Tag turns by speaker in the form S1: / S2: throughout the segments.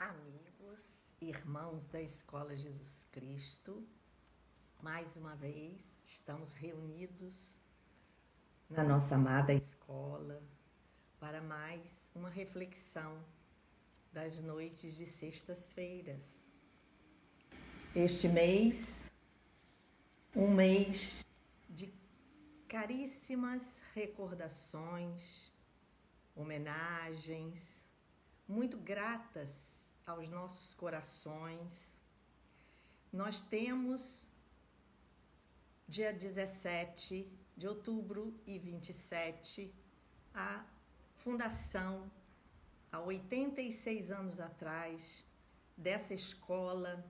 S1: Amigos, irmãos da Escola Jesus Cristo, mais uma vez estamos reunidos na nossa amada escola para mais uma reflexão das noites de sextas-feiras. Este mês, um mês de caríssimas recordações, homenagens, muito gratas aos nossos corações. Nós temos dia 17 de outubro e 27 a fundação, há 86 anos atrás, dessa escola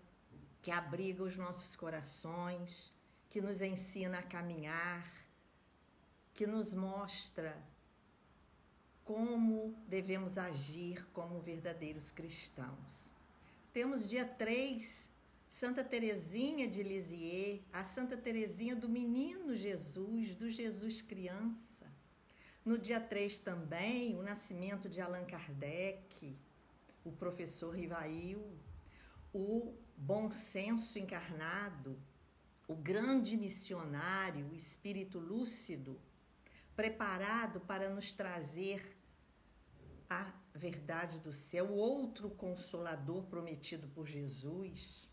S1: que abriga os nossos corações, que nos ensina a caminhar, que nos mostra como devemos agir como verdadeiros cristãos. Temos dia 3, Santa Teresinha de Lisieux, a Santa Teresinha do Menino Jesus, do Jesus criança. No dia 3 também, o nascimento de Allan Kardec, o professor Rivail, o bom senso encarnado, o grande missionário, o espírito lúcido, preparado para nos trazer a verdade do céu, o outro consolador prometido por Jesus.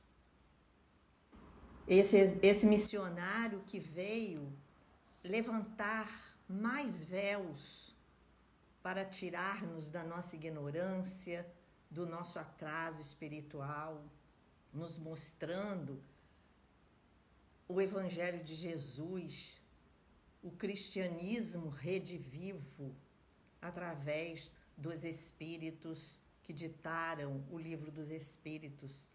S1: Esse missionário que veio levantar mais véus para tirar-nos da nossa ignorância, do nosso atraso espiritual, nos mostrando o Evangelho de Jesus, o cristianismo redivivo, através dos espíritos que ditaram o livro dos espíritos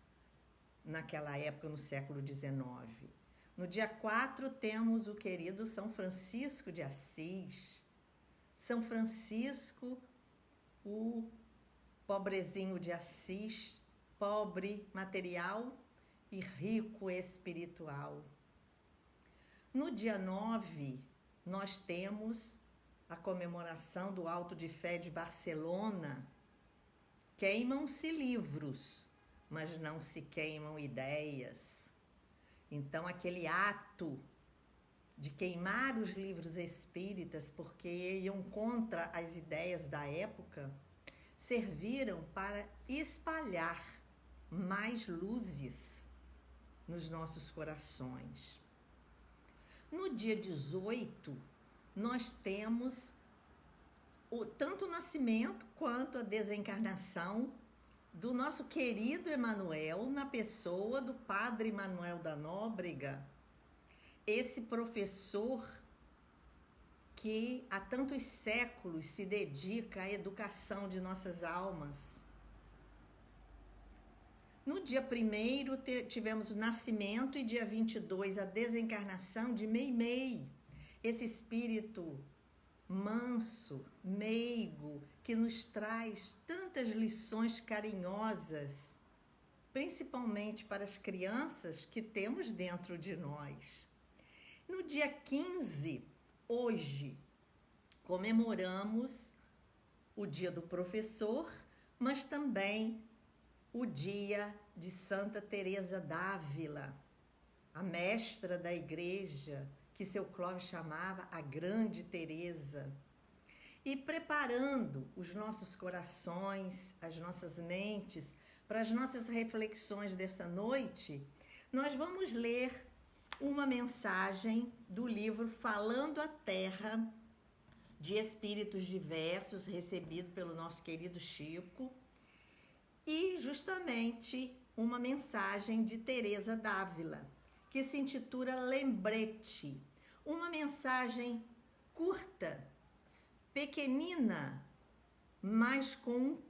S1: naquela época, no século XIX. No dia 4 temos o querido São Francisco de Assis. São Francisco, o pobrezinho de Assis, pobre material e rico espiritual. No dia 9, nós temos a comemoração do Auto de Fé de Barcelona. Queimam-se livros, mas não se queimam ideias. Então, aquele ato de queimar os livros espíritas, porque iam contra as ideias da época, serviram para espalhar mais luzes nos nossos corações. No dia 18, nós temos tanto o nascimento quanto a desencarnação do nosso querido Emmanuel, na pessoa do Padre Manuel da Nóbrega, esse professor que há tantos séculos se dedica à educação de nossas almas. No dia 1º tivemos o nascimento e dia 22 a desencarnação de Meimei, esse espírito manso, meigo, que nos traz tantas lições carinhosas, principalmente para as crianças que temos dentro de nós. No dia 15, hoje, comemoramos o dia do professor, mas também o dia de Santa Teresa d'Ávila, a mestra da igreja, que seu Clóvis chamava a Grande Teresa. E preparando os nossos corações, as nossas mentes, para as nossas reflexões desta noite, nós vamos ler uma mensagem do livro Falando a Terra, de Espíritos Diversos, recebido pelo nosso querido Chico, e justamente uma mensagem de Teresa d'Ávila, que se intitula Lembrete, uma mensagem curta, pequenina, mas com um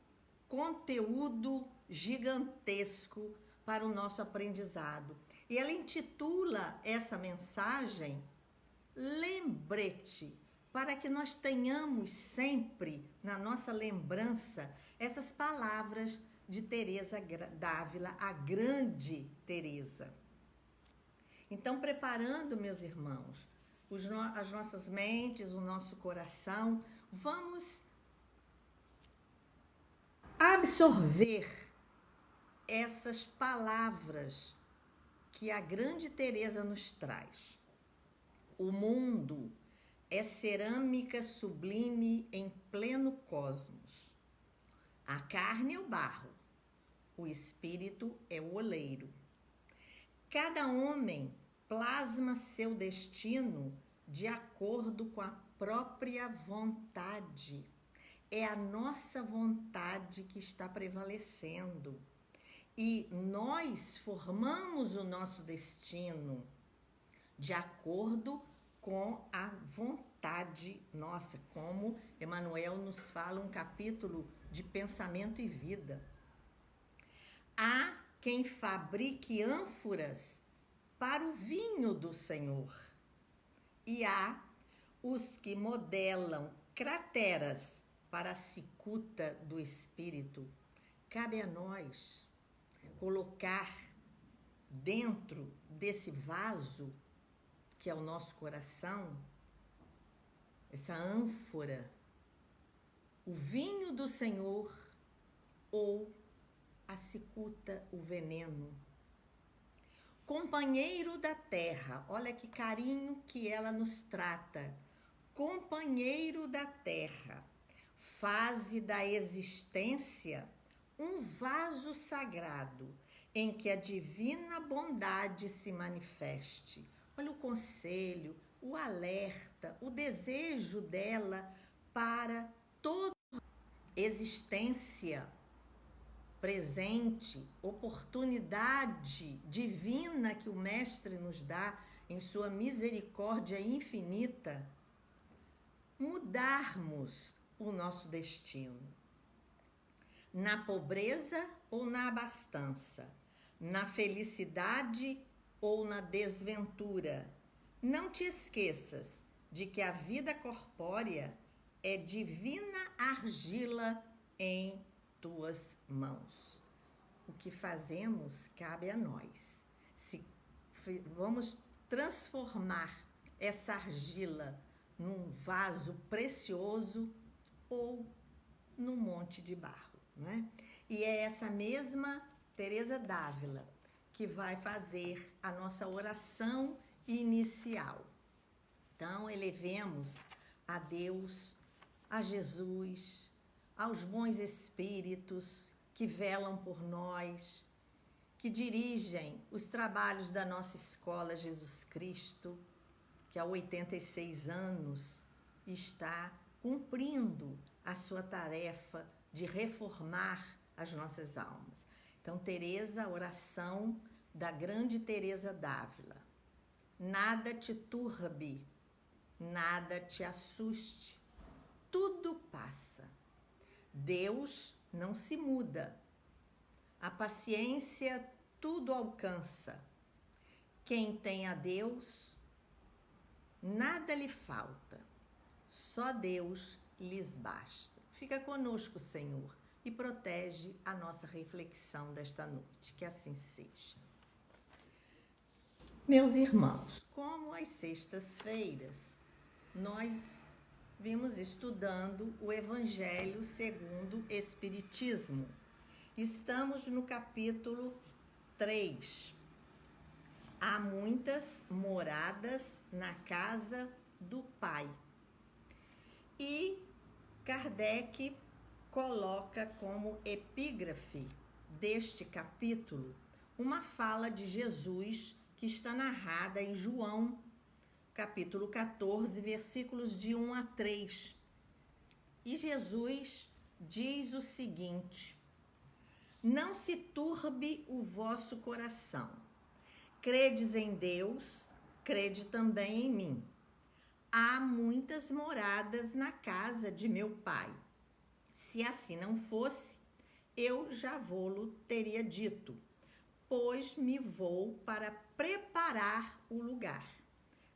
S1: conteúdo gigantesco para o nosso aprendizado. E ela intitula essa mensagem Lembrete, para que nós tenhamos sempre na nossa lembrança essas palavras de Teresa d'Ávila, a Grande Teresa. Então, preparando, meus irmãos, as nossas mentes, o nosso coração, vamos absorver essas palavras que a grande Teresa nos traz. O mundo é cerâmica sublime em pleno cosmos. A carne é o barro, o espírito é o oleiro. Cada homem plasma seu destino de acordo com a própria vontade. É a nossa vontade que está prevalecendo. E nós formamos o nosso destino de acordo com a vontade nossa, como Emmanuel nos fala um capítulo de pensamento e vida. Há quem fabrique ânforas para o vinho do Senhor, e há os que modelam crateras para a cicuta do Espírito. Cabe a nós colocar dentro desse vaso, que é o nosso coração, essa ânfora, o vinho do Senhor ou a cicuta, o veneno. Companheiro da terra, olha que carinho que ela nos trata. Companheiro da terra, fase da existência, um vaso sagrado em que a divina bondade se manifeste. Olha o conselho, o alerta, o desejo dela para toda existência presente, oportunidade divina que o Mestre nos dá em sua misericórdia infinita, mudarmos o nosso destino. Na pobreza ou na abastança, na felicidade ou na desventura, não te esqueças de que a vida corpórea é divina argila em tuas mãos. O que fazemos cabe a nós. Se vamos transformar essa argila num vaso precioso ou num monte de barro, né? E é essa mesma Teresa d'Ávila que vai fazer a nossa oração inicial. Então, elevemos a Deus, a Jesus, aos bons espíritos que velam por nós, que dirigem os trabalhos da nossa escola Jesus Cristo, que há 86 anos está cumprindo a sua tarefa de reformar as nossas almas. Então, Teresa, oração da grande Teresa d'Ávila. Nada te turbe, nada te assuste, tudo passa. Deus não se muda, a paciência tudo alcança. Quem tem a Deus, nada lhe falta, só Deus lhes basta. Fica conosco, Senhor, e protege a nossa reflexão desta noite, que assim seja. Meus irmãos, como às sextas-feiras, nós vimos estudando o Evangelho segundo o Espiritismo. Estamos no capítulo 3. Há muitas moradas na casa do Pai. E Kardec coloca como epígrafe deste capítulo uma fala de Jesus que está narrada em João, capítulo 14, versículos de 1 a 3. E Jesus diz o seguinte: não se turbe o vosso coração. Credes em Deus, crede também em mim. Há muitas moradas na casa de meu Pai. Se assim não fosse, eu já vô-lo teria dito, pois me vou para preparar o lugar.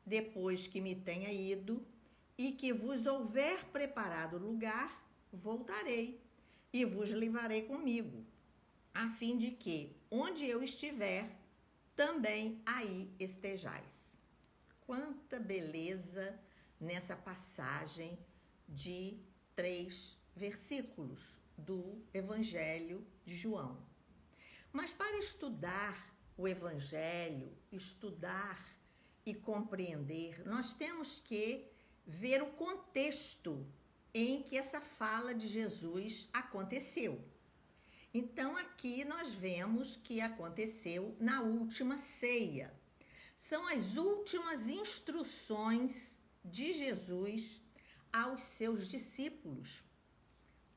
S1: Depois que me tenha ido e que vos houver preparado o lugar, voltarei e vos levarei comigo, a fim de que, onde eu estiver, também aí estejais. Quanta beleza nessa passagem de 3 versículos do Evangelho de João. Mas para estudar o Evangelho, estudar e compreender, nós temos que ver o contexto em que essa fala de Jesus aconteceu. Então, aqui nós vemos que aconteceu na última ceia. São as últimas instruções de Jesus aos seus discípulos,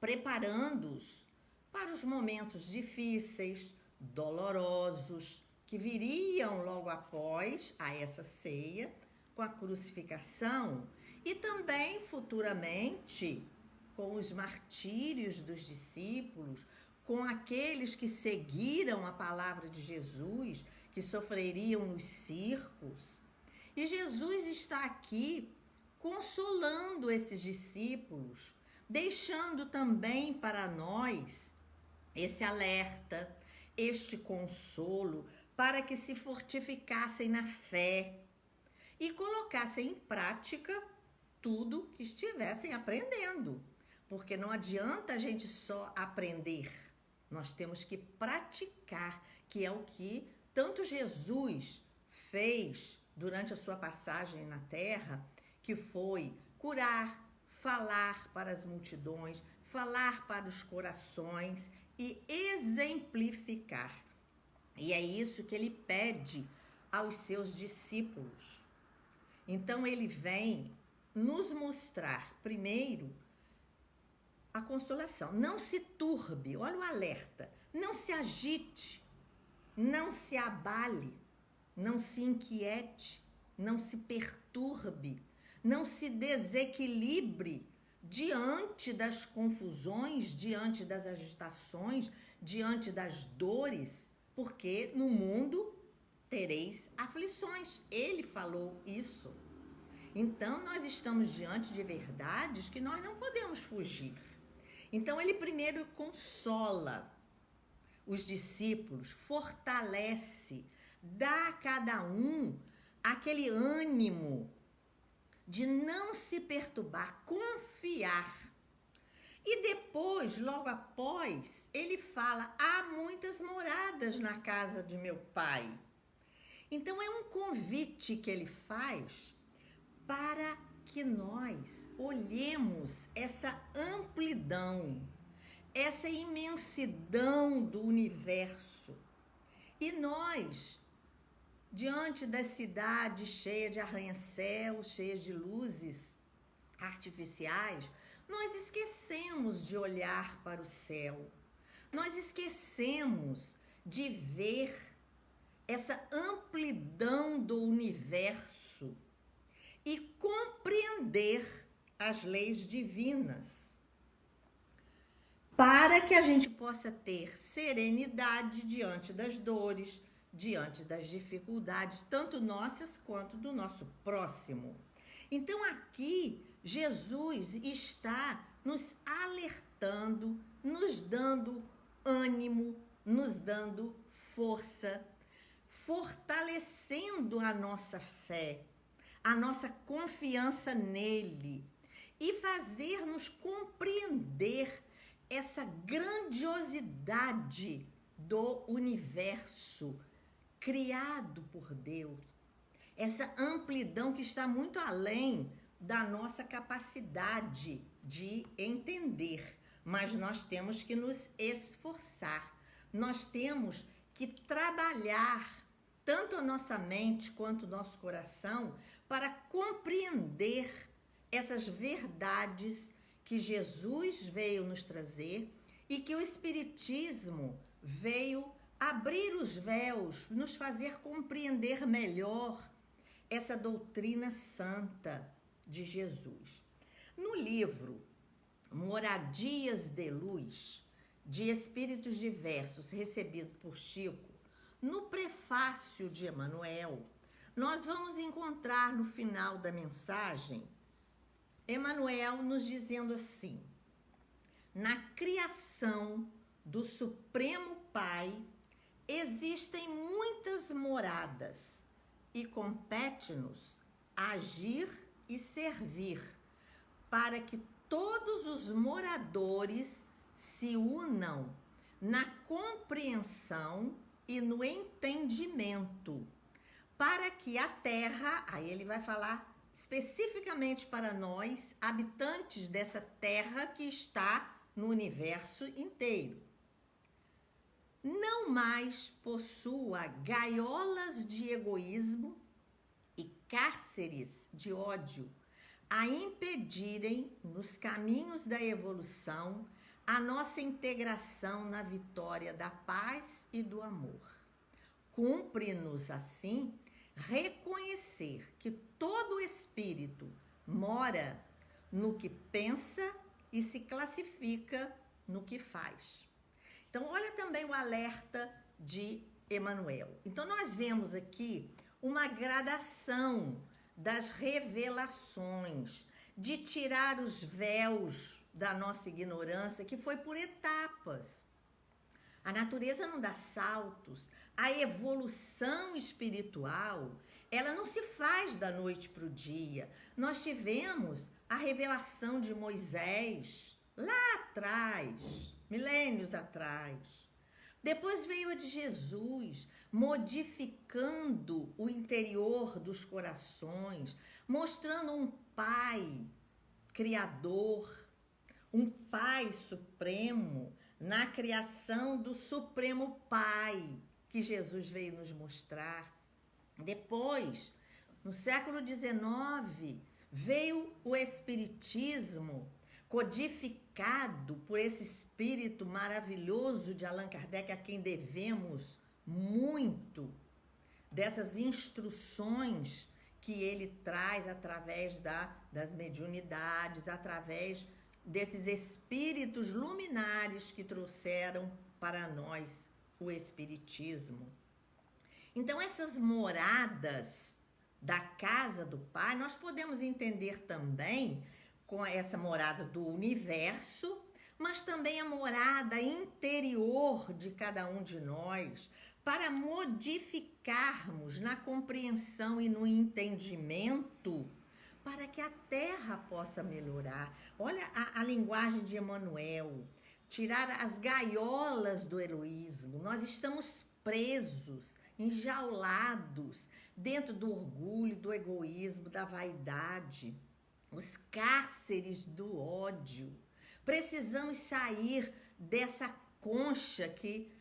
S1: preparando-os para os momentos difíceis, dolorosos, que viriam logo após a essa ceia, com a crucificação e também futuramente com os martírios dos discípulos, com aqueles que seguiram a palavra de Jesus, que sofreriam nos circos. E Jesus está aqui consolando esses discípulos, deixando também para nós esse alerta, este consolo, para que se fortificassem na fé e colocassem em prática tudo que estivessem aprendendo. Porque não adianta a gente só aprender, nós temos que praticar, que é o que tanto Jesus fez durante a sua passagem na terra, que foi curar, falar para as multidões, falar para os corações e exemplificar. E é isso que ele pede aos seus discípulos. Então ele vem nos mostrar, primeiro, a consolação. Não se turbe, olha o alerta, não se agite, não se abale, não se inquiete, não se perturbe, não se desequilibre diante das confusões, diante das agitações, diante das dores, porque no mundo tereis aflições. Ele falou isso. Então, nós estamos diante de verdades que nós não podemos fugir. Então, ele primeiro consola os discípulos, fortalece, dá a cada um aquele ânimo de não se perturbar, confiar. E depois, logo após, ele fala: há muitas moradas na casa de meu pai. Então, é um convite que ele faz para que nós olhemos essa amplidão, essa imensidão do universo. E nós, diante das cidades cheias de arranha-céus, cheias de luzes artificiais, nós esquecemos de olhar para o céu. Nós esquecemos de ver essa amplidão do universo e compreender as leis divinas, para que a gente possa ter serenidade diante das dores, diante das dificuldades, tanto nossas quanto do nosso próximo. Então aqui Jesus está nos alertando, nos dando ânimo, nos dando força, fortalecendo a nossa fé, a nossa confiança nele e fazer-nos compreender essa grandiosidade do universo criado por Deus, essa amplidão que está muito além da nossa capacidade de entender, mas nós temos que nos esforçar, nós temos que trabalhar tanto a nossa mente quanto o nosso coração para compreender essas verdades que Jesus veio nos trazer e que o Espiritismo veio abrir os véus, nos fazer compreender melhor essa doutrina santa de Jesus. No livro Moradias de Luz, de Espíritos Diversos, recebido por Chico, no prefácio de Emmanuel, nós vamos encontrar no final da mensagem Emmanuel nos dizendo assim: na criação do Supremo Pai existem muitas moradas e compete-nos agir e servir para que todos os moradores se unam na compreensão e no entendimento, para que a terra, aí ele vai falar especificamente para nós, habitantes dessa terra que está no universo inteiro, não mais possua gaiolas de egoísmo e cárceres de ódio a impedirem, nos caminhos da evolução, a nossa integração na vitória da paz e do amor. Cumpre-nos, assim, reconhecer que todo espírito mora no que pensa e se classifica no que faz. Então, olha também o alerta de Emmanuel. Então, nós vemos aqui uma gradação das revelações, de tirar os véus da nossa ignorância, que foi por etapas. A natureza não dá saltos. A evolução espiritual, ela não se faz da noite para o dia. Nós tivemos a revelação de Moisés lá atrás, milênios atrás. Depois veio a de Jesus, modificando o interior dos corações, mostrando um Pai Criador, um Pai Supremo, na criação do Supremo Pai, que Jesus veio nos mostrar. Depois, no século XIX, veio o Espiritismo, codificado por esse espírito maravilhoso de Allan Kardec, a quem devemos muito dessas instruções que ele traz através das mediunidades, através desses espíritos luminares que trouxeram para nós o Espiritismo. Então, essas moradas da casa do Pai, nós podemos entender também com essa morada do universo, mas também a morada interior de cada um de nós, para modificarmos na compreensão e no entendimento, para que a Terra possa melhorar. Olha a linguagem de Emmanuel, tirar as gaiolas do heroísmo. Nós estamos presos, enjaulados, dentro do orgulho, do egoísmo, da vaidade, os cárceres do ódio. Precisamos sair dessa concha que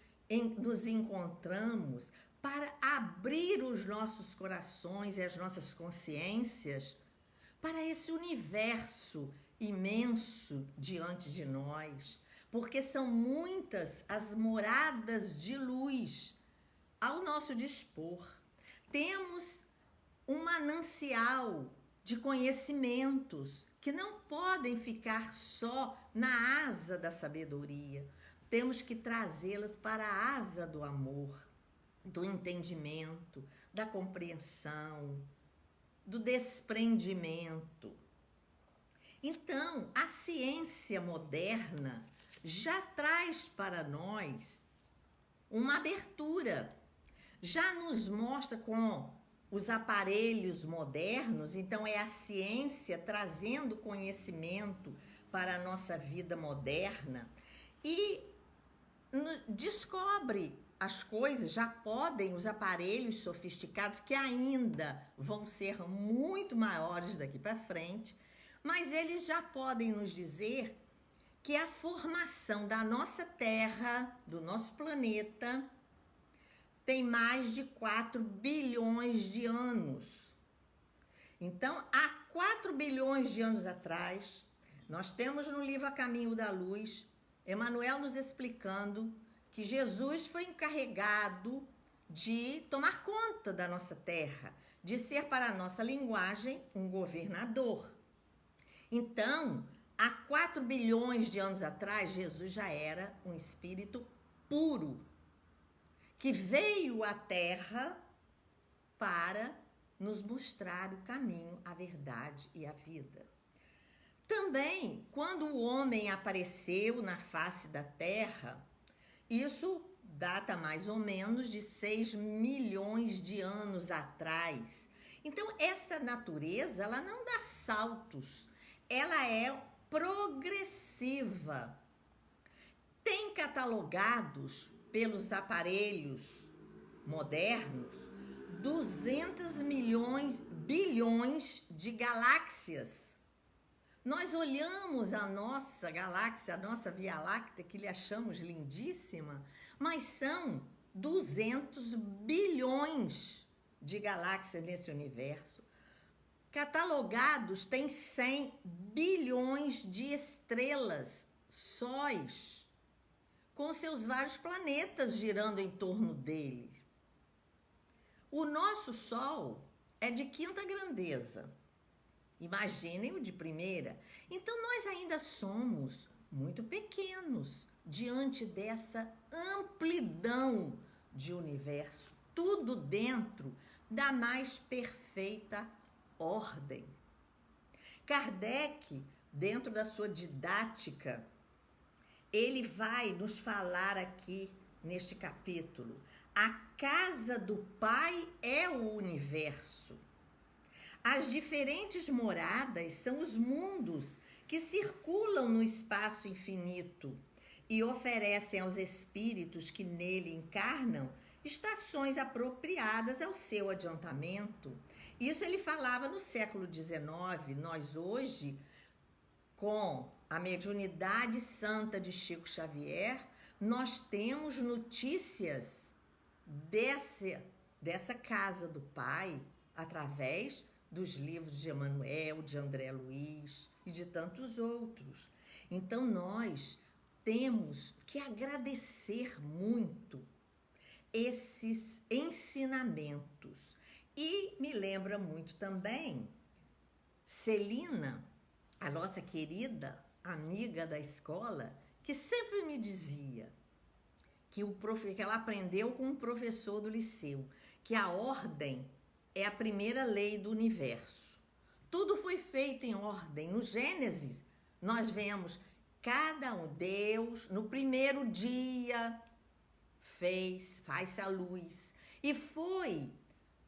S1: nos encontramos para abrir os nossos corações e as nossas consciências para esse universo imenso diante de nós, porque são muitas as moradas de luz ao nosso dispor. Temos um manancial de conhecimentos que não podem ficar só na asa da sabedoria. Temos que trazê-las para a asa do amor, do entendimento, da compreensão, do desprendimento. Então, a ciência moderna já traz para nós uma abertura, já nos mostra com os aparelhos modernos. Então, é a ciência trazendo conhecimento para a nossa vida moderna e descobre as coisas, já podem, os aparelhos sofisticados, que ainda vão ser muito maiores daqui para frente, mas eles já podem nos dizer que a formação da nossa Terra, do nosso planeta, tem mais de 4 bilhões de anos. Então, há 4 bilhões de anos atrás, nós temos no livro A Caminho da Luz, Emmanuel nos explicando que Jesus foi encarregado de tomar conta da nossa terra, de ser para a nossa linguagem um governador. Então, há 4 bilhões de anos atrás, Jesus já era um espírito puro, que veio à Terra para nos mostrar o caminho, a verdade e a vida. Também, quando o homem apareceu na face da Terra, isso data mais ou menos de 6 milhões de anos atrás. Então, essa natureza, ela não dá saltos, ela é progressiva. tem catalogados pelos aparelhos modernos 200 bilhões de galáxias. Nós olhamos a nossa galáxia, a nossa Via Láctea, que lhe achamos lindíssima, mas são 200 bilhões de galáxias nesse universo. Catalogados tem 100 bilhões de estrelas, sóis, com seus vários planetas girando em torno dele. O nosso Sol é de quinta grandeza. Imaginem o de primeira. Então, nós ainda somos muito pequenos diante dessa amplidão de universo, tudo dentro da mais perfeita ordem. Kardec, dentro da sua didática, ele vai nos falar aqui neste capítulo: a casa do Pai é o universo. As diferentes moradas são os mundos que circulam no espaço infinito e oferecem aos espíritos que nele encarnam estações apropriadas ao seu adiantamento. Isso ele falava no século XIX. Nós hoje, com a mediunidade santa de Chico Xavier, nós temos notícias dessa casa do Pai através dos livros de Emmanuel, de André Luiz e de tantos outros. Então, nós temos que agradecer muito esses ensinamentos. E me lembra muito também Celina, a nossa querida amiga da escola, que sempre me dizia que ela aprendeu com um professor do liceu, que a ordem é a primeira lei do universo. Tudo foi feito em ordem. No Gênesis, nós vemos cada um, Deus, no primeiro dia, faz-se a luz. E foi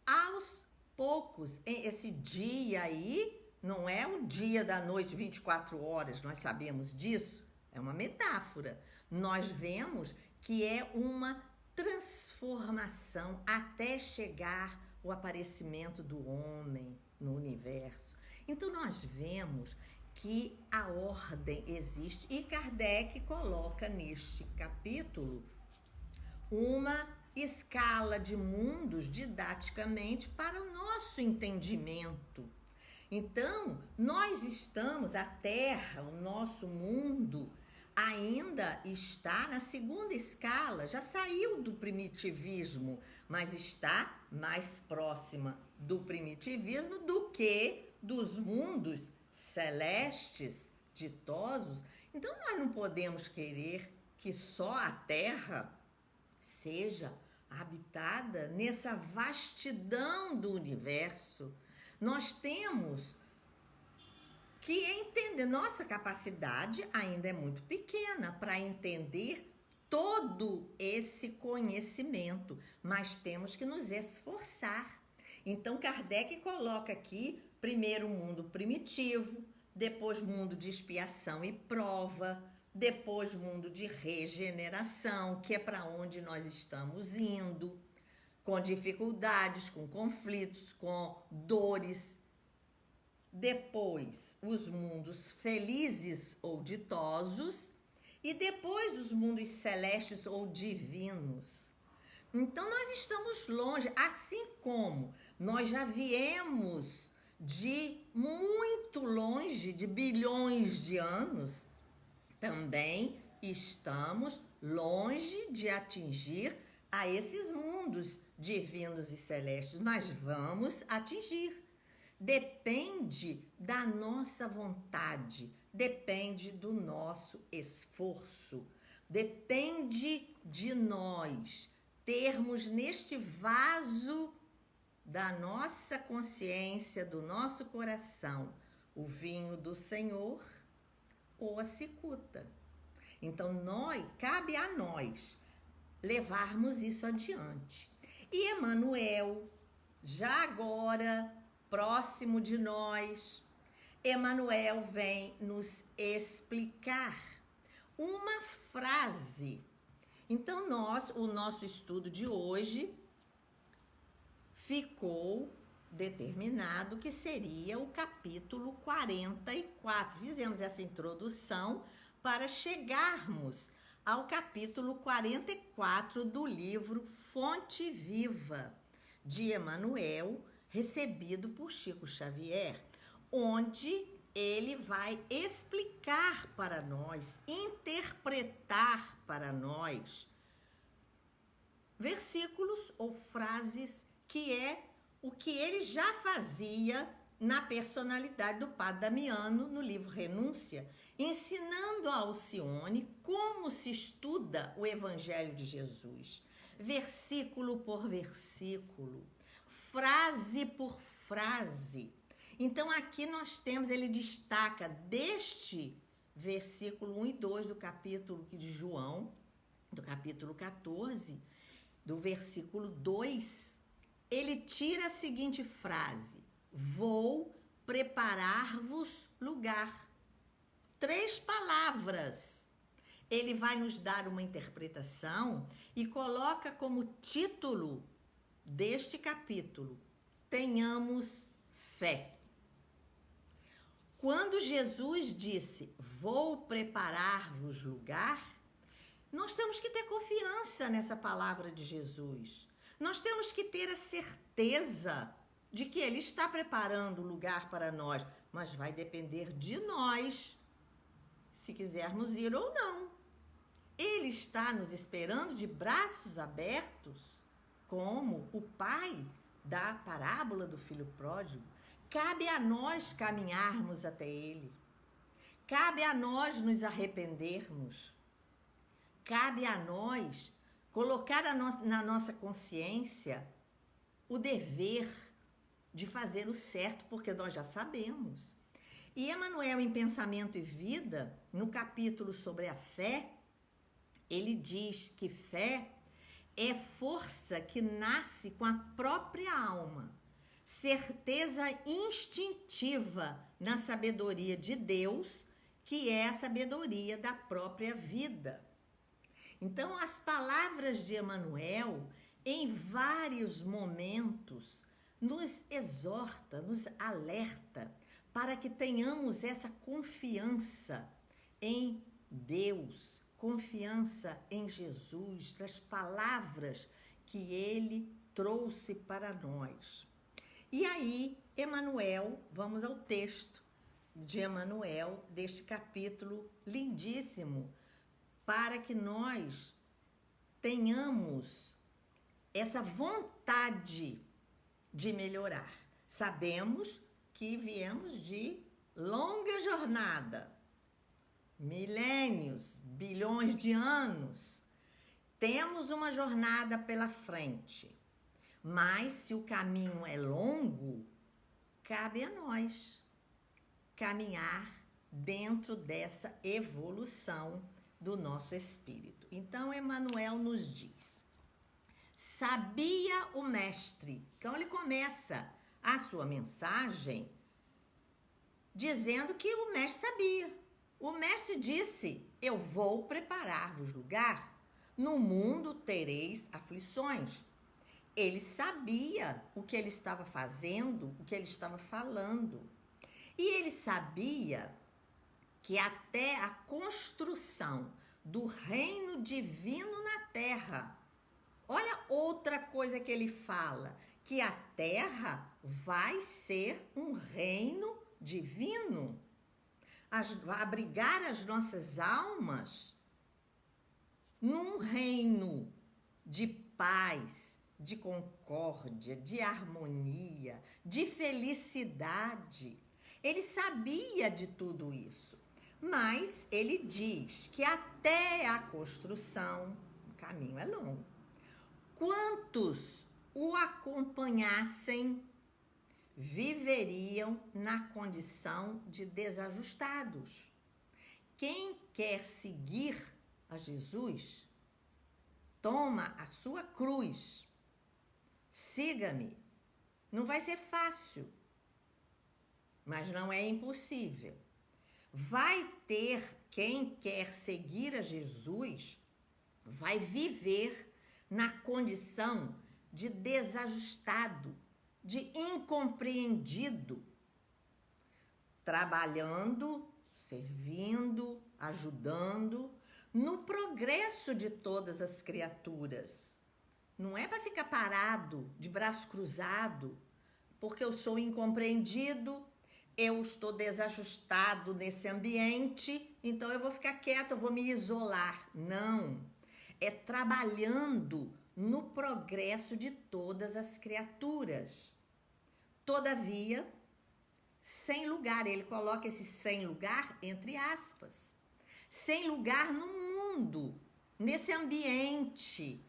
S1: aos poucos, esse dia aí, não é o dia da noite, 24 horas, nós sabemos disso, é uma metáfora. Nós vemos que é uma transformação até chegar o aparecimento do homem no universo. Então, nós vemos que a ordem existe e Kardec coloca neste capítulo uma escala de mundos didaticamente para o nosso entendimento. Então, nós estamos, a Terra, o nosso mundo, ainda está na segunda escala, já saiu do primitivismo, mas está mais próxima do primitivismo do que dos mundos celestes, ditosos. Então, nós não podemos querer que só a Terra seja habitada nessa vastidão do universo. Nós temos que entender, nossa capacidade ainda é muito pequena para entender todo esse conhecimento, mas temos que nos esforçar. Então, Kardec coloca aqui, primeiro mundo primitivo, depois mundo de expiação e prova, depois mundo de regeneração, que é para onde nós estamos indo, com dificuldades, com conflitos, com dores. Depois, os mundos felizes ou ditosos, e depois os mundos celestes ou divinos. Então, nós estamos longe, assim como nós já viemos de muito longe, de bilhões de anos, também estamos longe de atingir a esses mundos divinos e celestes, mas vamos atingir. Depende da nossa vontade, depende do nosso esforço, depende de nós termos neste vaso da nossa consciência, do nosso coração, o vinho do Senhor ou a cicuta. Então, cabe a nós levarmos isso adiante. E Emmanuel, já agora próximo de nós, Emmanuel vem nos explicar uma frase. Então, o nosso estudo de hoje ficou determinado que seria o capítulo 44. Fizemos essa introdução para chegarmos ao capítulo 44 do livro Fonte Viva, de Emmanuel, recebido por Chico Xavier, onde ele vai explicar para nós, interpretar para nós versículos ou frases que é o que ele já fazia na personalidade do Padre Damiano no livro Renúncia, ensinando a Alcione como se estuda o Evangelho de Jesus, versículo por versículo, frase por frase. Então aqui nós temos, ele destaca deste versículo 1 e 2 do capítulo de João, do capítulo 14, do versículo 2, ele tira a seguinte frase: vou preparar-vos lugar. 3 palavras. Ele vai nos dar uma interpretação e coloca como título deste capítulo: tenhamos fé. Quando Jesus disse, vou preparar-vos lugar, nós temos que ter confiança nessa palavra de Jesus. Nós temos que ter a certeza de que Ele está preparando o lugar para nós, mas vai depender de nós, se quisermos ir ou não. Ele está nos esperando de braços abertos, como o pai da parábola do filho pródigo. Cabe a nós caminharmos até Ele. Cabe a nós nos arrependermos. Cabe a nós colocar na nossa consciência o dever de fazer o certo, porque nós já sabemos. E Emmanuel, em Pensamento e Vida, no capítulo sobre a fé, ele diz que fé é força que nasce com a própria alma, certeza instintiva na sabedoria de Deus, que é a sabedoria da própria vida. Então, as palavras de Emmanuel, em vários momentos, nos exorta, nos alerta para que tenhamos essa confiança em Deus, confiança em Jesus, das palavras que ele trouxe para nós. E aí, Emmanuel, vamos ao texto de Emmanuel, deste capítulo lindíssimo, para que nós tenhamos essa vontade de melhorar. Sabemos que viemos de longa jornada, milênios, bilhões de anos. Temos uma jornada pela frente, mas se o caminho é longo, cabe a nós caminhar dentro dessa evolução do nosso espírito. Então, Emmanuel nos diz: sabia o mestre. Então, ele começa a sua mensagem dizendo que o mestre sabia. O mestre disse, eu vou preparar-vos lugar. No mundo tereis aflições. Ele sabia o que ele estava fazendo, o que ele estava falando. E ele sabia que até a construção do reino divino na terra, olha outra coisa que ele fala, que a terra vai ser um reino divino, abrigar as nossas almas num reino de paz, de concórdia, de harmonia, de felicidade. Ele sabia de tudo isso, mas ele diz que até a construção, o caminho é longo. Quantos o acompanhassem viveriam na condição de desajustados. Quem quer seguir a Jesus, toma a sua cruz. Siga-me. Não vai ser fácil, mas não é impossível. Vai ter quem quer seguir a Jesus vai viver na condição de desajustado, de incompreendido, trabalhando, servindo, ajudando no progresso de todas as criaturas. Não é para ficar parado, de braço cruzado, porque eu sou incompreendido, eu estou desajustado nesse ambiente, então eu vou ficar quieto, eu vou me isolar. Não, é trabalhando no progresso de todas as criaturas. Todavia, sem lugar, ele coloca esse sem lugar entre aspas, sem lugar no mundo, nesse ambiente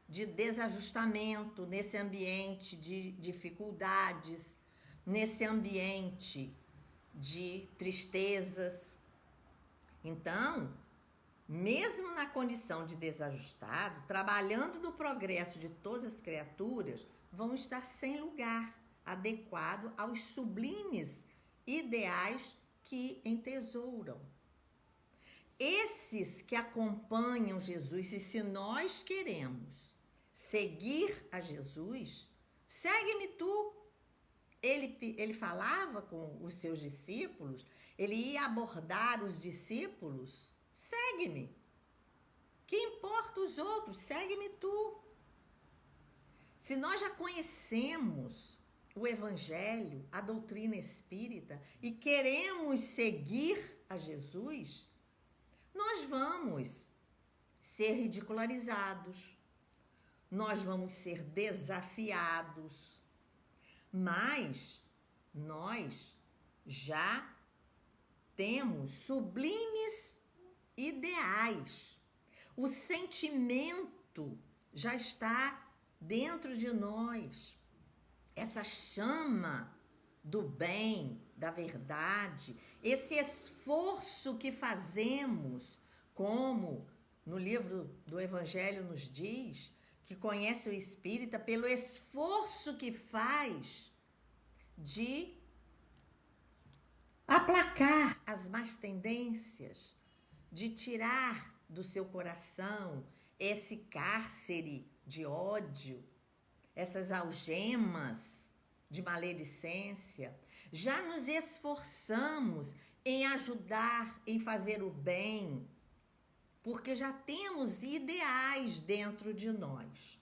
S1: de desajustamento, nesse ambiente de dificuldades, nesse ambiente de tristezas. Então, mesmo na condição de desajustado, trabalhando no progresso de todas as criaturas, vão estar sem lugar adequado aos sublimes ideais que entesouram. Esses que acompanham Jesus, e se nós queremos seguir a Jesus, segue-me tu. Ele falava com os seus discípulos, ele ia abordar os discípulos, segue-me. Que importa os outros? Segue-me tu. Se nós já conhecemos o Evangelho, a doutrina espírita, e queremos seguir a Jesus, nós vamos ser ridicularizados, nós vamos ser desafiados, mas nós já temos sublimes ideais. O sentimento já está dentro de nós. Essa chama do bem, da verdade, esse esforço que fazemos, como no livro do Evangelho nos diz, que conhece o espírita pelo esforço que faz de aplacar as más tendências, de tirar do seu coração esse cárcere de ódio, essas algemas de maledicência. Já nos esforçamos em ajudar, em fazer o bem, porque já temos ideais dentro de nós.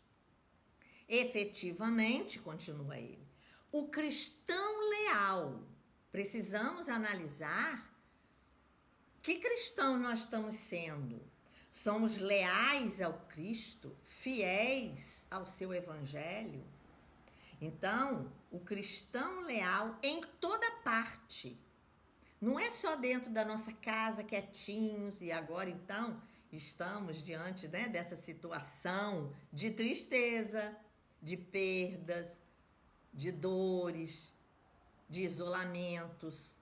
S1: Efetivamente, continua ele, o cristão leal, precisamos analisar que cristão nós estamos sendo. Somos leais ao Cristo, fiéis ao seu Evangelho? Então, o cristão leal em toda parte, não é só dentro da nossa casa, quietinhos, e agora então estamos diante, dessa situação de tristeza, de perdas, de dores, de isolamentos.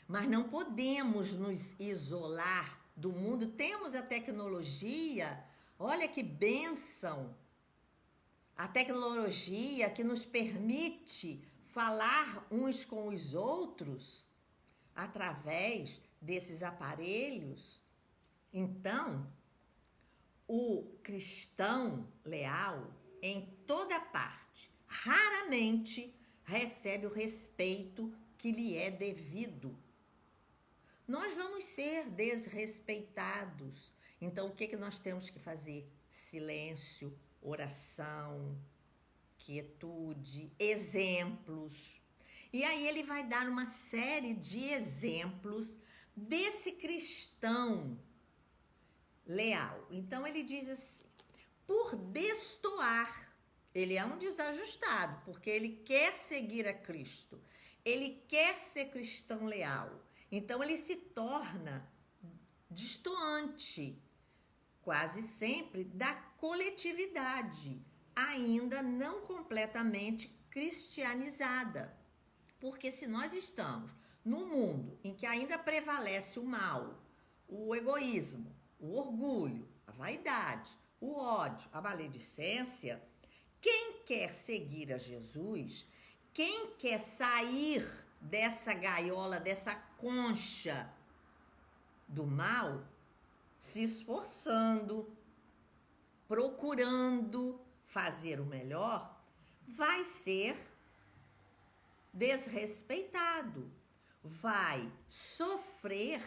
S1: Mas não podemos nos isolar do mundo. Temos a tecnologia, olha que bênção! A tecnologia que nos permite falar uns com os outros através desses aparelhos. Então, o cristão leal, em toda parte, raramente recebe o respeito que lhe é devido. Nós vamos ser desrespeitados. Então, o que nós temos que fazer? Silêncio, oração, quietude, exemplos. E aí ele vai dar uma série de exemplos desse cristão leal. Então ele diz assim, por destoar, ele é um desajustado, porque ele quer seguir a Cristo, ele quer ser cristão leal. Então ele se torna destoante, quase sempre, da coletividade, ainda não completamente cristianizada. Porque se nós estamos num mundo em que ainda prevalece o mal, o egoísmo, o orgulho, a vaidade, o ódio, a maledicência, quem quer seguir a Jesus, quem quer sair dessa gaiola, dessa concha do mal, se esforçando, procurando fazer o melhor, vai ser desrespeitado, vai sofrer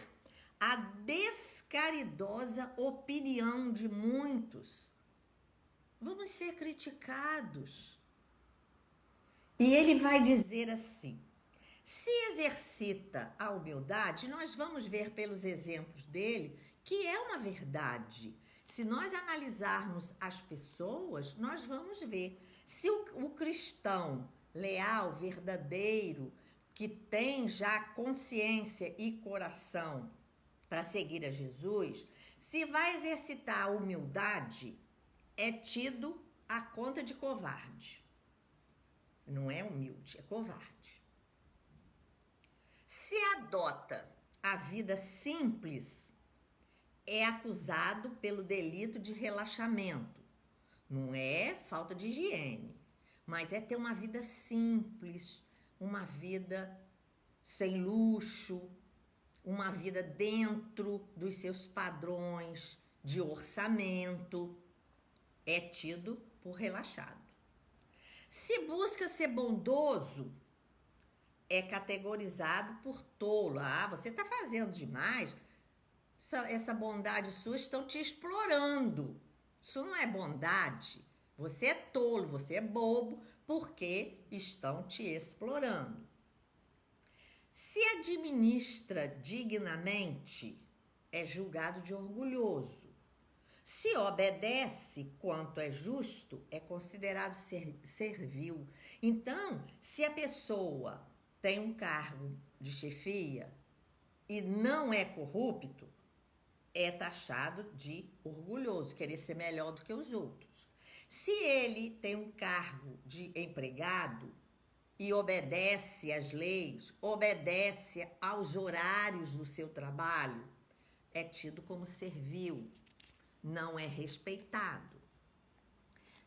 S1: a descaridosa opinião de muitos. Vamos ser criticados. E ele vai dizer assim: se exercita a humildade, nós vamos ver pelos exemplos dele que é uma verdade. Se nós analisarmos as pessoas, nós vamos ver. Se o cristão leal, verdadeiro, que tem já consciência e coração para seguir a Jesus, se vai exercitar a humildade, é tido a conta de covarde. Não é humilde, é covarde. Se adota a vida simples, é acusado pelo delito de relaxamento. Não é falta de higiene, mas é ter uma vida simples, uma vida sem luxo, uma vida dentro dos seus padrões de orçamento. É tido por relaxado. Se busca ser bondoso, é categorizado por tolo. Ah, você está fazendo demais. Essa bondade sua estão te explorando. Isso não é bondade. Você é tolo, você é bobo, porque estão te explorando. Se administra dignamente, é julgado de orgulhoso. Se obedece quanto é justo, é considerado servil. Então, se a pessoa tem um cargo de chefia e não é corrupto, é taxado de orgulhoso, querer ser melhor do que os outros. Se ele tem um cargo de empregado e obedece às leis, obedece aos horários do seu trabalho, é tido como servil, não é respeitado.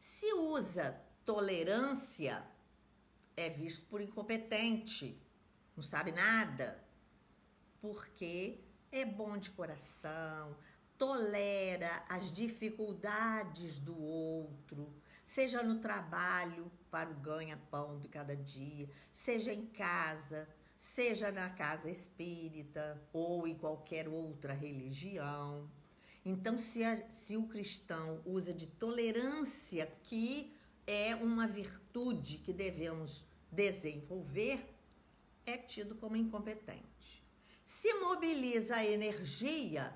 S1: Se usa tolerância, é visto por incompetente, não sabe nada, porque é bom de coração, tolera as dificuldades do outro, seja no trabalho para o ganha-pão de cada dia, seja em casa, seja na casa espírita ou em qualquer outra religião. Então, se o cristão usa de tolerância, que é uma virtude que devemos desenvolver, é tido como incompetente. Se mobiliza a energia,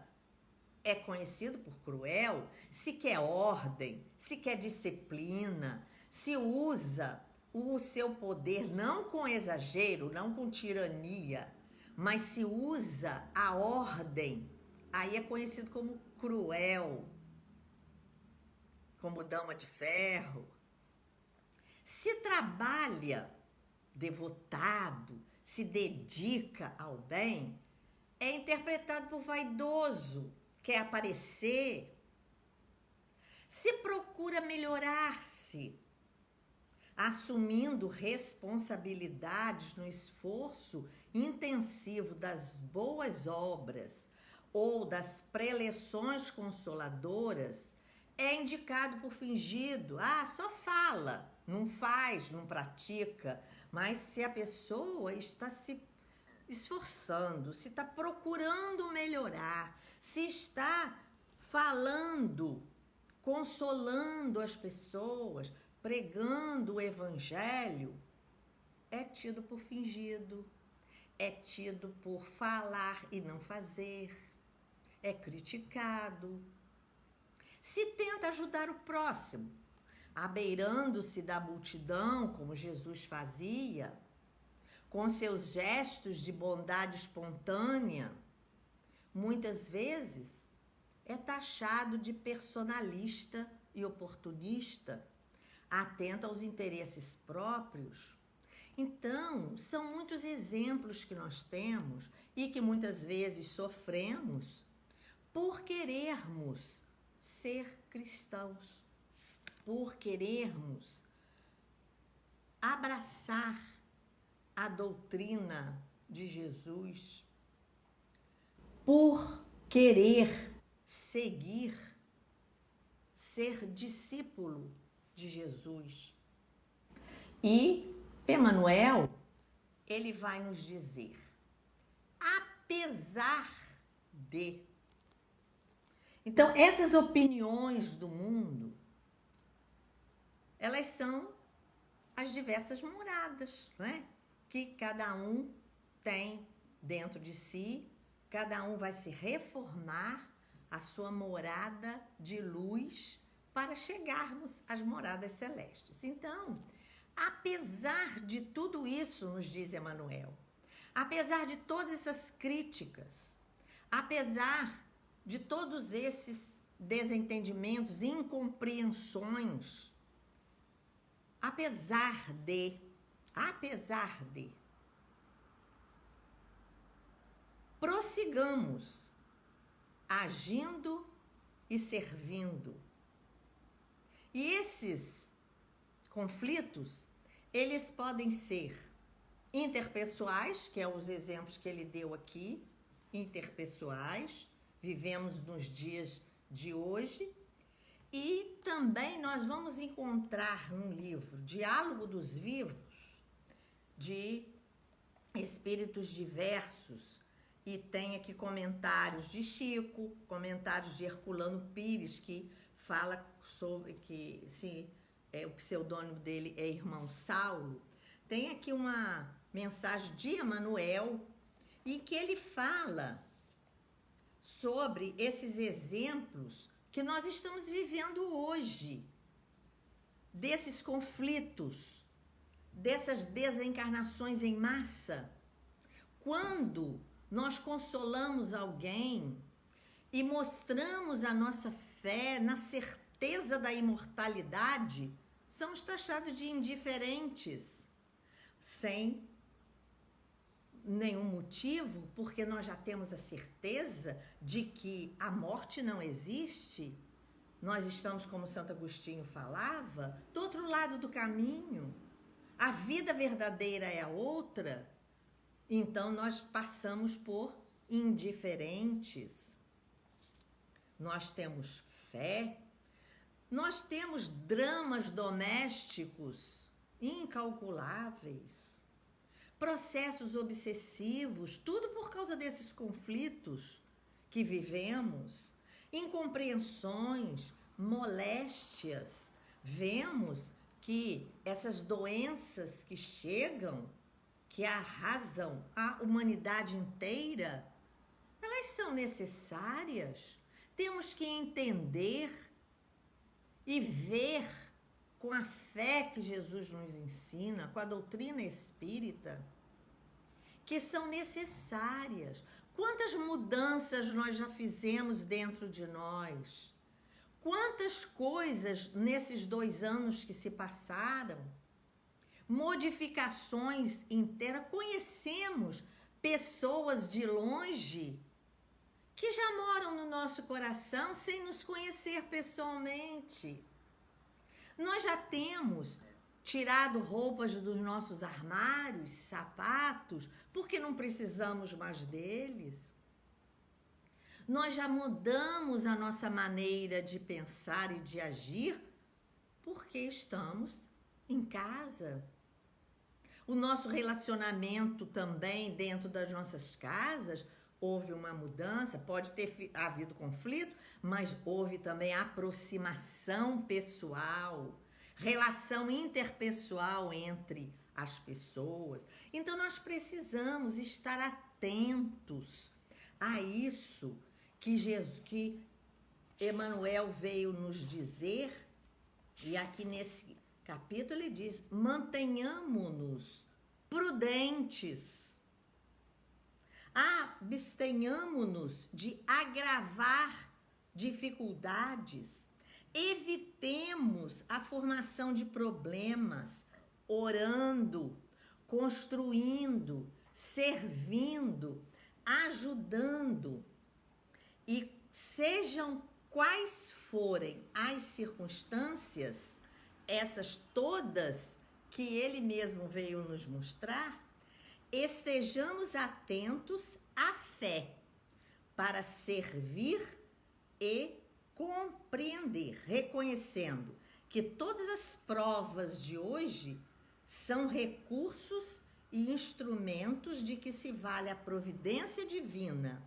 S1: é conhecido por cruel. Se quer ordem, se quer disciplina, se usa o seu poder não com exagero, não com tirania, mas se usa a ordem, aí é conhecido como cruel, como dama de ferro. Se trabalha devotado, se dedica ao bem, é interpretado por vaidoso, quer aparecer. Se procura melhorar-se, assumindo responsabilidades no esforço intensivo das boas obras ou das preleções consoladoras, é indicado por fingido. Ah, só fala, não faz, não pratica. Mas se a pessoa está se esforçando, se está procurando melhorar, se está falando, consolando as pessoas, pregando o evangelho, é tido por fingido, é tido por falar e não fazer, é criticado. Se tenta ajudar o próximo, abeirando-se da multidão, como Jesus fazia, com seus gestos de bondade espontânea, muitas vezes é taxado de personalista e oportunista, atento aos interesses próprios. Então, são muitos exemplos que nós temos e que muitas vezes sofremos por querermos ser cristãos, por querermos abraçar a doutrina de Jesus, por querer seguir, ser discípulo de Jesus. E Emmanuel, ele vai nos dizer, apesar de. Então, essas opiniões do mundo, elas são as diversas moradas, não é? Que cada um tem dentro de si, cada um vai se reformar a sua morada de luz para chegarmos às moradas celestes. Então, apesar de tudo isso, nos diz Emmanuel, apesar de todas essas críticas, apesar de todos esses desentendimentos, incompreensões, apesar de, prossigamos agindo e servindo. E esses conflitos, eles podem ser interpessoais, que é os exemplos que ele deu aqui, interpessoais, vivemos nos dias de hoje, e também nós vamos encontrar no livro Diálogo dos Vivos, de espíritos diversos, e tem aqui comentários de Chico, comentários de Herculano Pires, que fala sobre que o pseudônimo dele é Irmão Saulo. Tem aqui uma mensagem de Emmanuel, e que ele fala sobre esses exemplos que nós estamos vivendo hoje, desses conflitos, dessas desencarnações em massa. Quando nós consolamos alguém e mostramos a nossa fé na certeza da imortalidade, somos taxados de indiferentes, sem nenhum motivo, porque nós já temos a certeza de que a morte não existe. Nós estamos, como Santo Agostinho falava, do outro lado do caminho. A vida verdadeira é a outra. Então nós passamos por indiferentes. Nós temos fé, nós temos dramas domésticos incalculáveis, processos obsessivos, tudo por causa desses conflitos que vivemos, incompreensões, moléstias. Vemos que essas doenças que chegam, que arrasam a humanidade inteira, elas são necessárias. Temos que entender e ver com a fé que Jesus nos ensina, com a doutrina espírita, que são necessárias. Quantas mudanças nós já fizemos dentro de nós? Quantas coisas nesses 2 anos que se passaram? Modificações inteiras. Conhecemos pessoas de longe que já moram no nosso coração sem nos conhecer pessoalmente. Nós já temos tirado roupas dos nossos armários, sapatos, porque não precisamos mais deles. Nós já mudamos a nossa maneira de pensar e de agir porque estamos em casa. O nosso relacionamento também dentro das nossas casas, houve uma mudança, pode ter havido conflito, mas houve também aproximação pessoal, relação interpessoal entre as pessoas. Então nós precisamos estar atentos a isso que Emmanuel veio nos dizer, e aqui nesse capítulo ele diz: mantenhamos-nos prudentes, abstenhamos-nos de agravar dificuldades, evitemos a formação de problemas, orando, construindo, servindo, ajudando, e sejam quais forem as circunstâncias, essas todas que ele mesmo veio nos mostrar, estejamos atentos à fé, para servir e compreender, reconhecendo que todas as provas de hoje são recursos e instrumentos de que se vale a providência divina,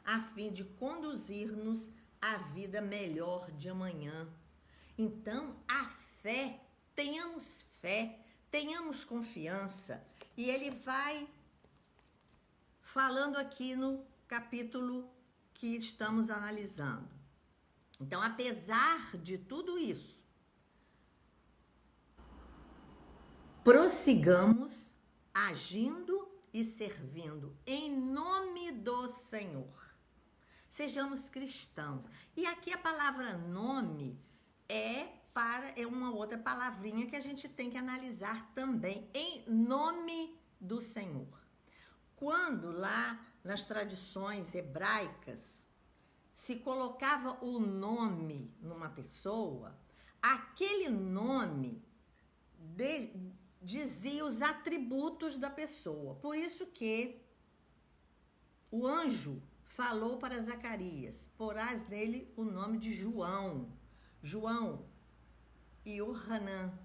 S1: a fim de conduzir-nos à vida melhor de amanhã. Então, a fé, tenhamos confiança. E ele vai falando aqui no capítulo que estamos analisando. Então, apesar de tudo isso, prossigamos agindo e servindo em nome do Senhor. Sejamos cristãos. E aqui a palavra nome é uma outra palavrinha que a gente tem que analisar também, em nome do Senhor. Quando lá nas tradições hebraicas se colocava o nome numa pessoa, aquele nome dizia os atributos da pessoa. Por isso que o anjo falou para Zacarias: porás nele o nome de João. João, Yohanan,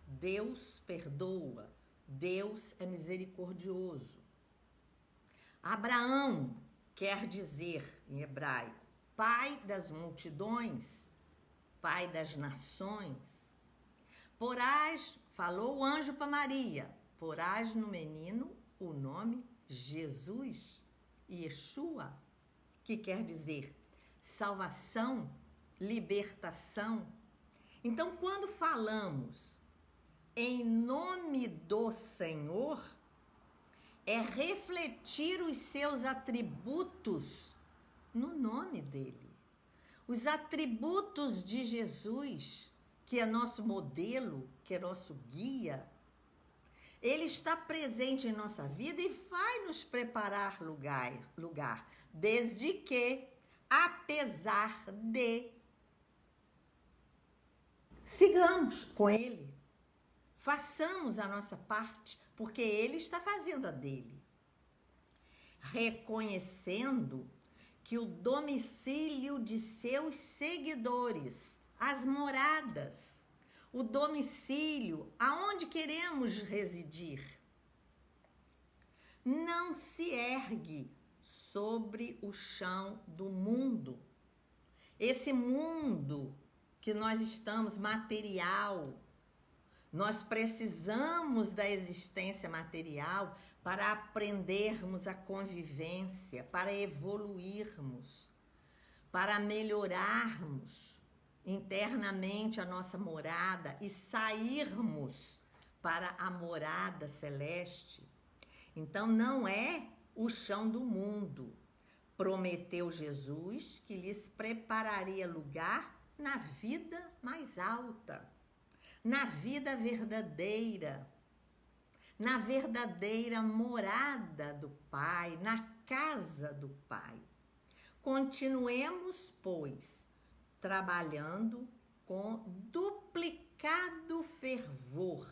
S1: Deus perdoa, Deus é misericordioso. Abraão quer dizer em hebraico pai das multidões, pai das nações. Porás, falou o anjo para Maria, porás no menino o nome Jesus, Yeshua, que quer dizer salvação, libertação. Então, quando falamos em nome do Senhor, é refletir os seus atributos no nome dele. Os atributos de Jesus, que é nosso modelo, que é nosso guia, ele está presente em nossa vida e vai nos preparar lugar, desde que, apesar de, sigamos com ele, façamos a nossa parte, porque ele está fazendo a dele. Reconhecendo que o domicílio de seus seguidores, as moradas, o domicílio aonde queremos residir, não se ergue sobre o chão do mundo. Esse mundo que nós estamos material, nós precisamos da existência material para aprendermos a convivência, para evoluirmos, para melhorarmos internamente a nossa morada e sairmos para a morada celeste. Então, não é o chão do mundo. Prometeu Jesus que lhes prepararia lugar na vida mais alta, na vida verdadeira, na verdadeira morada do Pai, na casa do Pai. Continuemos, pois, trabalhando com duplicado fervor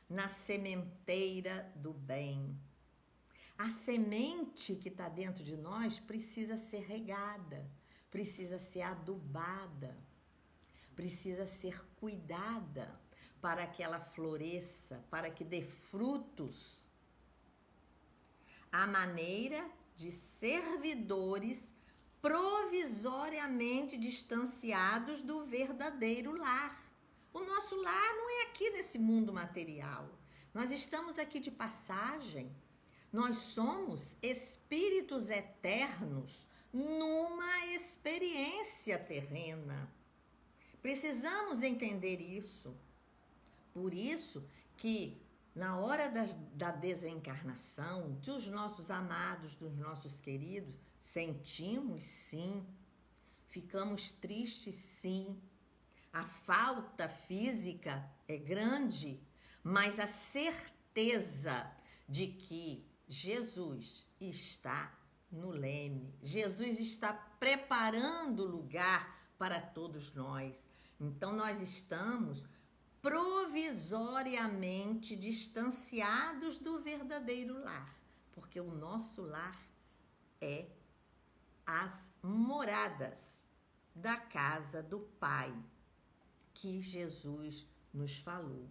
S1: na sementeira do bem. A semente que está dentro de nós precisa ser regada, precisa ser adubada, precisa ser cuidada para que ela floresça, para que dê frutos. A maneira de servidores provisoriamente distanciados do verdadeiro lar. O nosso lar não é aqui nesse mundo material. Nós estamos aqui de passagem. Nós somos espíritos eternos numa experiência terrena. Precisamos entender isso. Por isso que na hora da desencarnação, dos nossos amados, dos nossos queridos, sentimos sim, ficamos tristes sim, a falta física é grande, mas a certeza de que Jesus está no leme, Jesus está preparando lugar para todos nós. Então nós estamos provisoriamente distanciados do verdadeiro lar, porque o nosso lar é as moradas da casa do Pai que Jesus nos falou.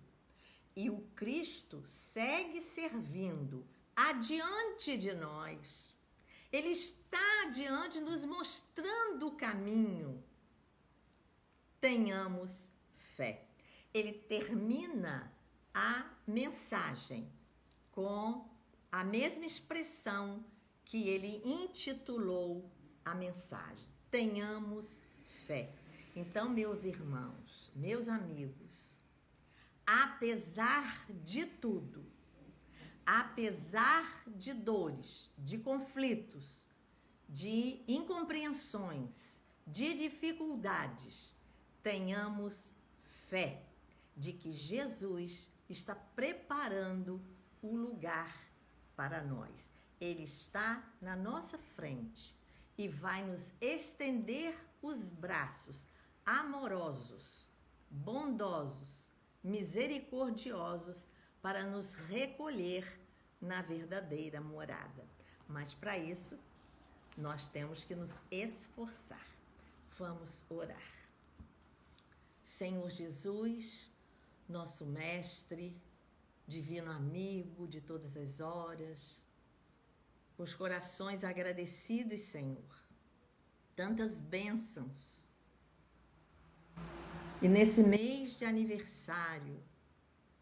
S1: E o Cristo segue servindo adiante de nós. Ele está adiante, nos mostrando o caminho. Tenhamos fé. Ele termina a mensagem com a mesma expressão que ele intitulou a mensagem. Tenhamos fé. Então, meus irmãos, meus amigos, apesar de tudo, apesar de dores, de conflitos, de incompreensões, de dificuldades, tenhamos fé de que Jesus está preparando o lugar para nós. Ele está na nossa frente e vai nos estender os braços amorosos, bondosos, misericordiosos para nos recolher na verdadeira morada. Mas para isso, nós temos que nos esforçar. Vamos orar. Senhor Jesus, nosso mestre, divino amigo de todas as horas, os corações agradecidos, Senhor, tantas bênçãos. E nesse mês de aniversário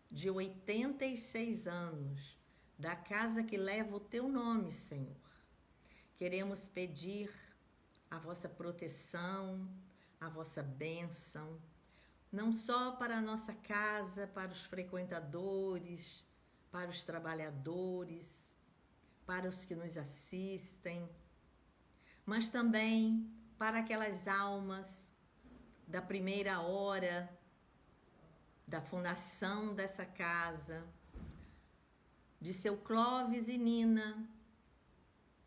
S1: de 86 anos da casa que leva o teu nome, Senhor, queremos pedir a vossa proteção, a vossa bênção, não só para a nossa casa, para os frequentadores, para os trabalhadores, para os que nos assistem, mas também para aquelas almas da primeira hora da fundação dessa casa, de seu Clóvis e Nina,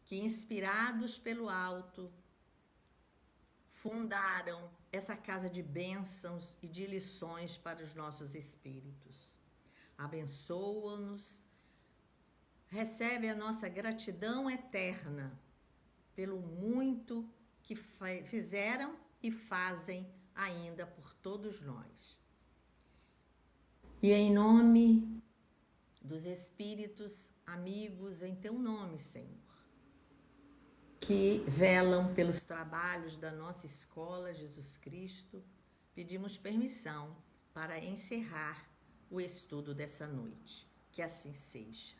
S1: que, inspirados pelo alto, fundaram essa casa de bênçãos e de lições para os nossos espíritos. Abençoa-nos, recebe a nossa gratidão eterna pelo muito que fizeram e fazem ainda por todos nós. E em nome dos espíritos amigos, em teu nome, Senhor, que velam pelos trabalhos da nossa escola Jesus Cristo, pedimos permissão para encerrar o estudo dessa noite. Que assim seja.